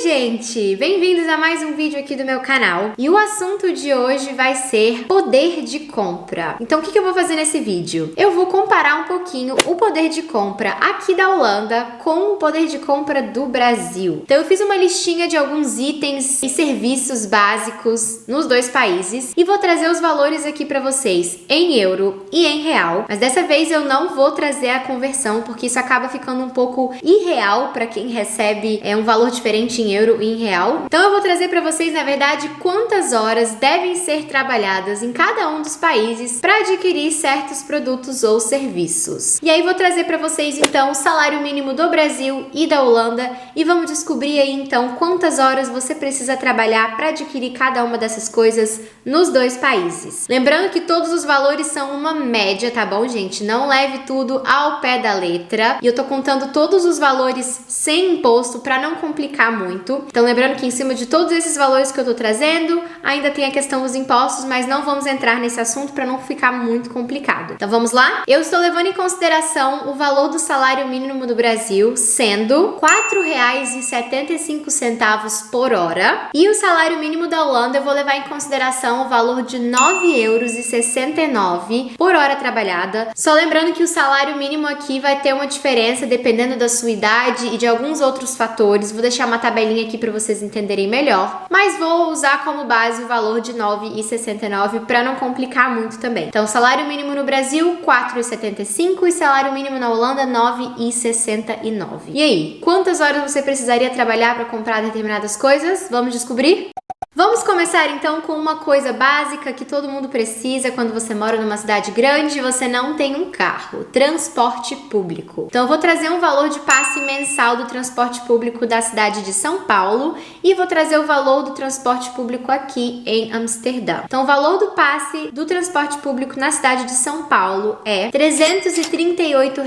gente! Bem-vindos a mais um vídeo aqui do meu canal. E o assunto de hoje vai ser poder de compra. Então o que eu vou fazer nesse vídeo? Eu vou comparar um pouquinho o poder de compra aqui da Holanda com o poder de compra do Brasil. Então eu fiz uma listinha de alguns itens e serviços básicos nos dois países e vou trazer os valores aqui para vocês em euro e em real. Mas dessa vez eu não vou trazer a conversão porque isso acaba ficando um pouco irreal para quem recebe um valor diferente em euro e em real. Então eu vou trazer para vocês, na verdade, quantas horas devem ser trabalhadas em cada um dos países para adquirir certos produtos ou serviços. E aí vou trazer para vocês então o salário mínimo do Brasil e da Holanda e vamos descobrir aí então quantas horas você precisa trabalhar para adquirir cada uma dessas coisas nos dois países. Lembrando que todos os valores são uma média, tá bom, gente? Não leve tudo ao pé da letra. E eu tô contando todos os valores sem imposto para não complicar muito. Então lembrando que em cima de todos esses valores que eu tô trazendo, ainda tem a questão dos impostos, mas não vamos entrar nesse assunto para não ficar muito complicado. Então vamos lá? Eu estou levando em consideração o valor do salário mínimo do Brasil sendo R$ 4,75 por hora. E o salário mínimo da Holanda eu vou levar em consideração o valor de R$ 9,69 por hora trabalhada. Só lembrando que o salário mínimo aqui vai ter uma diferença dependendo da sua idade e de alguns outros fatores. Vou deixar uma tabelinha aqui para vocês entenderem melhor, mas vou usar como base o valor de R$ 9,69 para não complicar muito também. Então, salário mínimo no Brasil, R$ 4,75 e salário mínimo na Holanda, R$ 9,69. E aí, quantas horas você precisaria trabalhar para comprar determinadas coisas? Vamos descobrir? Vamos começar então com uma coisa básica que todo mundo precisa quando você mora numa cidade grande e você não tem um carro: transporte público. Então eu vou trazer um valor de passe mensal do transporte público da cidade de São Paulo e vou trazer o valor do transporte público aqui em Amsterdã. Então o valor do passe do transporte público na cidade de São Paulo é R$ 338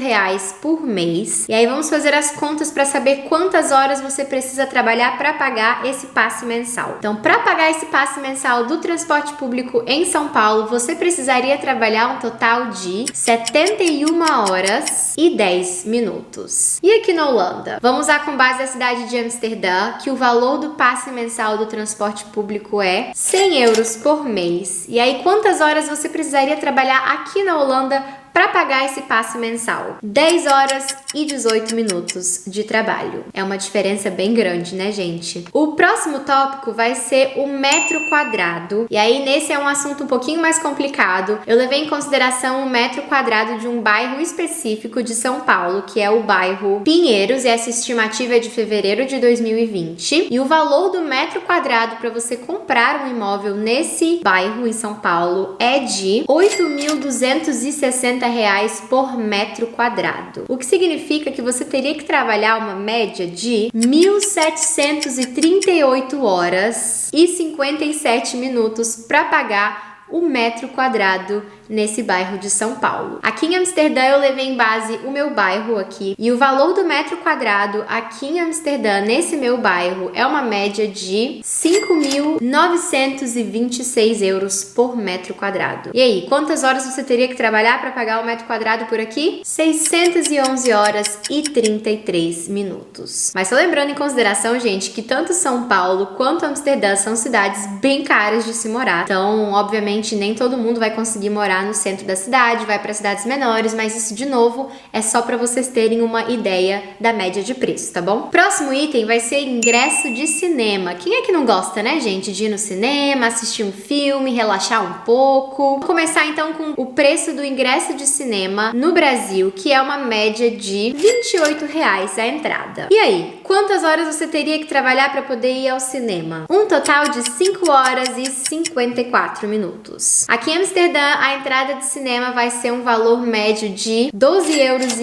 por mês. E aí vamos fazer as contas para saber quantas horas você precisa trabalhar para pagar esse passe mensal. Então, para pagar esse passe mensal do transporte público em São Paulo, você precisaria trabalhar um total de 71 horas e 10 minutos. E aqui na Holanda? Vamos usar com base a cidade de Amsterdã, que o valor do passe mensal do transporte público é 100 euros por mês. E aí, quantas horas você precisaria trabalhar aqui na Holanda para pagar esse passe mensal? 10 horas e 18 minutos de trabalho. É uma diferença bem grande, né, gente? O próximo tópico vai ser o metro quadrado. E aí, nesse é um assunto um pouquinho mais complicado. Eu levei em consideração o metro quadrado de um bairro específico de São Paulo, que é o bairro Pinheiros, e essa estimativa é de fevereiro de 2020. E o valor do metro quadrado para você comprar um imóvel nesse bairro em São Paulo é de R$ 8.260 por metro quadrado. O que significa que você teria que trabalhar uma média de 1.738 horas e 57 minutos para pagar o metro quadrado nesse bairro de São Paulo. Aqui em Amsterdã eu levei em base o meu bairro aqui e o valor do metro quadrado aqui em Amsterdã, nesse meu bairro, é uma média de 5.926 euros por metro quadrado. E aí, quantas horas você teria que trabalhar para pagar o metro quadrado por aqui? 611 horas e 33 minutos. Mas só lembrando em consideração, gente, que tanto São Paulo quanto Amsterdã são cidades bem caras de se morar. Então, obviamente, nem todo mundo vai conseguir morar no centro da cidade, vai para cidades menores, mas isso, de novo, é só para vocês terem uma ideia da média de preço, tá bom? Próximo item vai ser ingresso de cinema. Quem é que não gosta, né, gente, de ir no cinema, assistir um filme, relaxar um pouco? Vou começar então com o preço do ingresso de cinema no Brasil, que é uma média de R$ 28 a entrada. E aí, quantas horas você teria que trabalhar para poder ir ao cinema? Um total de 5 horas e 54 minutos. Aqui em Amsterdã, a entrada de cinema vai ser um valor médio de 12,50 euros.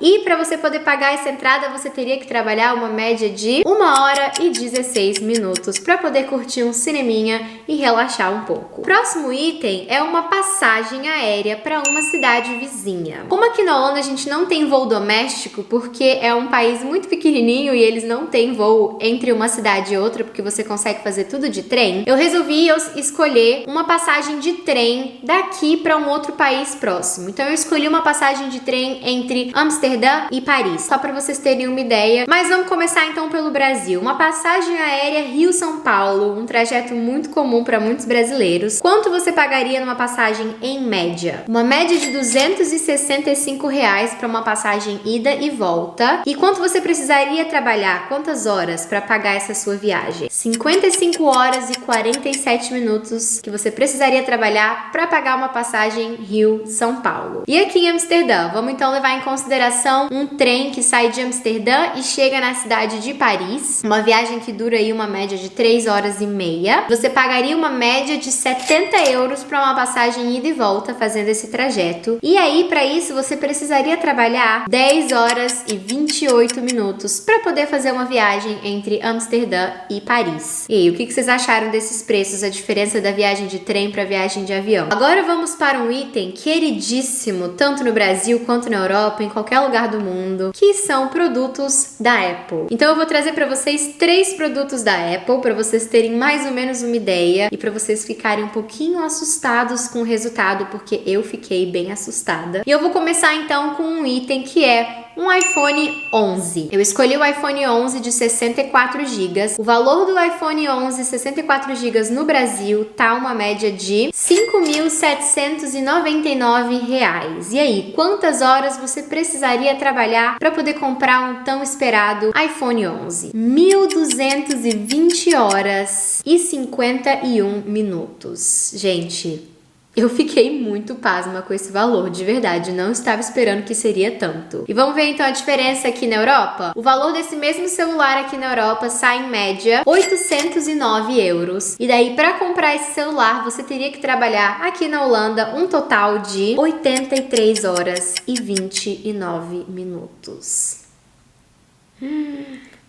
E para você poder pagar essa entrada, você teria que trabalhar uma média de 1 hora e 16 minutos para poder curtir um cineminha e relaxar um pouco. O próximo item é uma passagem aérea para uma cidade vizinha. Como aqui na Holanda a gente não tem voo doméstico, porque é um país muito pequenininho e eles não têm voo entre uma cidade e outra, porque você consegue fazer tudo de trem, eu resolvi escolher uma passagem de trem da daqui para um outro país próximo. Então eu escolhi uma passagem de trem entre Amsterdã e Paris, só para vocês terem uma ideia. Mas vamos começar então pelo Brasil. Uma passagem aérea Rio-São Paulo, um trajeto muito comum para muitos brasileiros. Quanto você pagaria numa passagem em média? Uma média de R$265 para uma passagem ida e volta. E quanto você precisaria trabalhar? Quantas horas para pagar essa sua viagem? 55 horas e 47 minutos que você precisaria trabalhar para pagar uma passagem Rio-São Paulo. E aqui em Amsterdã, vamos então levar em consideração um trem que sai de Amsterdã e chega na cidade de Paris, uma viagem que dura aí uma média de 3 horas e meia. Você pagaria uma média de 70 euros para uma passagem ida e volta fazendo esse trajeto. E aí, para isso, você precisaria trabalhar 10 horas e 28 minutos para poder fazer uma viagem entre Amsterdã e Paris. E aí, o que vocês acharam desses preços, a diferença da viagem de trem para a viagem de avião? Agora vamos para um item queridíssimo, tanto no Brasil quanto na Europa, em qualquer lugar do mundo, que são produtos da Apple. Então eu vou trazer para vocês 3 produtos da Apple, para vocês terem mais ou menos uma ideia e para vocês ficarem um pouquinho assustados com o resultado, porque eu fiquei bem assustada. E eu vou começar então com um item que é um iPhone 11. Eu escolhi o iPhone 11 de 64 GB. O valor do iPhone 11 64 GB no Brasil tá uma média de R$ 5.799. E aí, quantas horas você precisaria trabalhar para poder comprar um tão esperado iPhone 11? 1.220 horas e 51 minutos. Gente, eu fiquei muito pasma com esse valor, de verdade, não estava esperando que seria tanto. E vamos ver então a diferença aqui na Europa? O valor desse mesmo celular aqui na Europa sai em média 809 euros. E daí, para comprar esse celular, você teria que trabalhar aqui na Holanda um total de 83 horas e 29 minutos.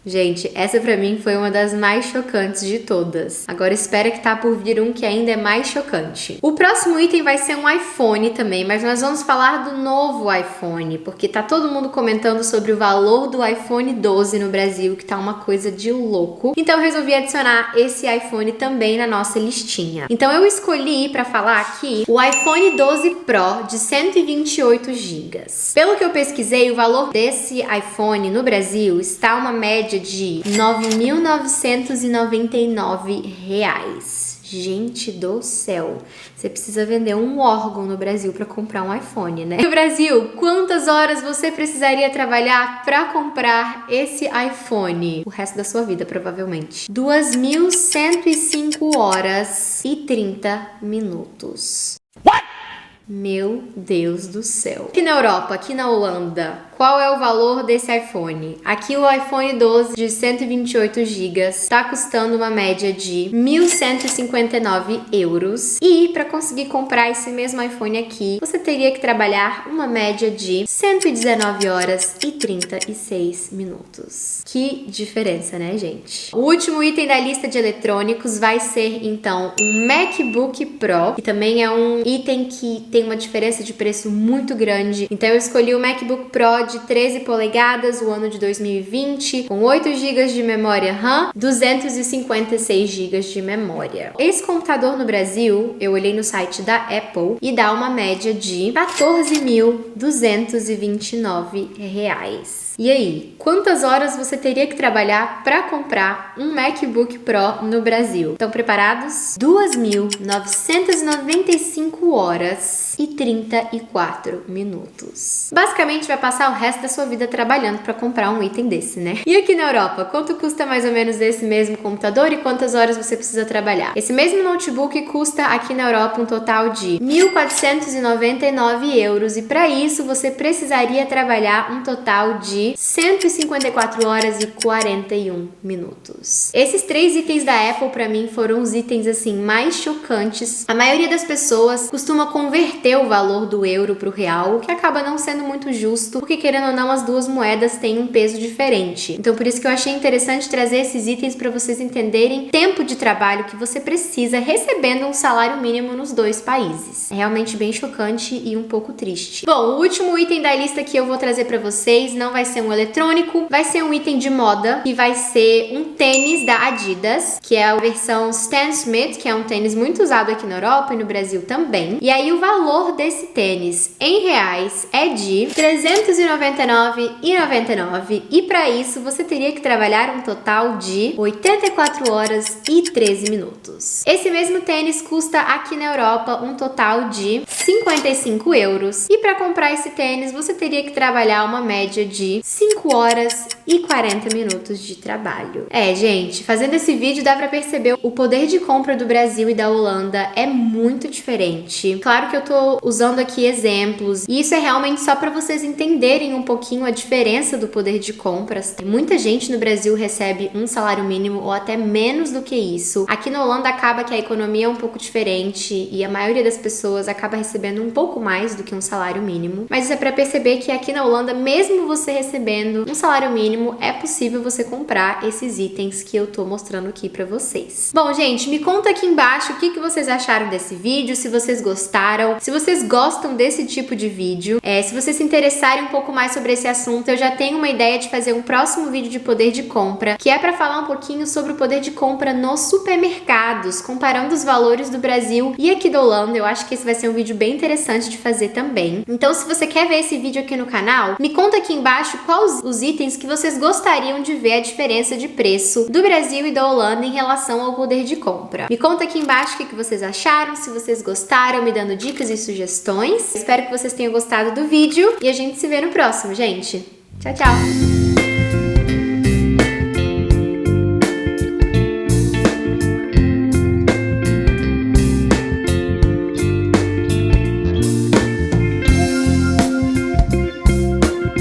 Gente, essa pra mim foi uma das mais chocantes de todas. Agora espera que tá por vir um que ainda é mais chocante. O próximo item vai ser um iPhone também, mas nós vamos falar do novo iPhone, porque tá todo mundo comentando sobre o valor do iPhone 12 no Brasil, que tá uma coisa de louco. Então eu resolvi adicionar esse iPhone também na nossa listinha. Então eu escolhi pra falar aqui o iPhone 12 Pro de 128 GB. Pelo que eu pesquisei, o valor desse iPhone no Brasil está uma média de R$ 9.999. Gente do céu, você precisa vender um órgão no Brasil para comprar um iPhone, né? No Brasil, quantas horas você precisaria trabalhar para comprar esse iPhone? O resto da sua vida, provavelmente. 2.105 horas e 30 minutos. What? Meu Deus do céu. Aqui na Europa, aqui na Holanda, qual é o valor desse iPhone? Aqui o iPhone 12 de 128 GB está custando uma média de 1.159 euros. E para conseguir comprar esse mesmo iPhone aqui, você teria que trabalhar uma média de 119 horas e 36 minutos. Que diferença, né, gente? O último item da lista de eletrônicos vai ser, então, um MacBook Pro, que também é um item que tem uma diferença de preço muito grande. Então eu escolhi o MacBook Pro de 13 polegadas, o ano de 2020, com 8 GB de memória RAM, 256 GB de memória. Esse computador no Brasil, eu olhei no site da Apple e dá uma média de R$ 14.229. E aí, quantas horas você teria que trabalhar para comprar um MacBook Pro no Brasil? Estão preparados? 2.995 horas e 34 minutos. Basicamente, vai passar o resto da sua vida trabalhando para comprar um item desse, né? E aqui na Europa, quanto custa mais ou menos esse mesmo computador e quantas horas você precisa trabalhar? Esse mesmo notebook custa aqui na Europa um total de 1.499 euros e para isso você precisaria trabalhar um total de 154 horas e 41 minutos. Esses 3 itens da Apple para mim foram os itens assim mais chocantes. A maioria das pessoas costuma converter o valor do euro para o real, o que acaba não sendo muito justo, porque querendo ou não as duas moedas têm um peso diferente. Então por isso que eu achei interessante trazer esses itens para vocês entenderem o tempo de trabalho que você precisa recebendo um salário mínimo nos 2 países. É realmente bem chocante e um pouco triste. Bom, o último item da lista que eu vou trazer para vocês não vai ser ser um eletrônico, vai ser um item de moda, que vai ser um tênis da Adidas, que é a versão Stan Smith, que é um tênis muito usado aqui na Europa e no Brasil também. E aí o valor desse tênis em reais é de R$ 399,99 e para isso você teria que trabalhar um total de 84 horas e 13 minutos. Esse mesmo tênis custa aqui na Europa um total de 55 euros. E para comprar esse tênis, você teria que trabalhar uma média de 5 horas e 40 minutos de trabalho. Gente, fazendo esse vídeo dá para perceber o poder de compra do Brasil e da Holanda é muito diferente. Claro que eu tô usando aqui exemplos, e isso é realmente só para vocês entenderem um pouquinho a diferença do poder de compras. Muita gente no Brasil recebe um salário mínimo ou até menos do que isso. Aqui na Holanda acaba que a economia é um pouco diferente e a maioria das pessoas acaba recebendo um pouco mais do que um salário mínimo. Mas isso é para perceber que aqui na Holanda, mesmo você recebendo um salário mínimo, é possível você comprar esses itens que eu tô mostrando aqui para vocês. Bom, gente, me conta aqui embaixo o que vocês acharam desse vídeo, se vocês gostaram, se vocês gostam desse tipo de vídeo. Se vocês se interessarem um pouco mais sobre esse assunto, eu já tenho uma ideia de fazer um próximo vídeo de poder de compra, que é para falar um pouquinho sobre o poder de compra nos supermercados, comparando os valores do Brasil e aqui da Holanda. Eu acho que esse vai ser um vídeo bem interessante de fazer também. Então, se você quer ver esse vídeo aqui no canal, me conta aqui embaixo quais os itens que vocês gostariam de ver a diferença de preço do Brasil e da Holanda em relação ao poder de compra. Me conta aqui embaixo o que vocês acharam, se vocês gostaram, me dando dicas e sugestões. Espero que vocês tenham gostado do vídeo e a gente se vê no próximo, gente. Tchau, tchau!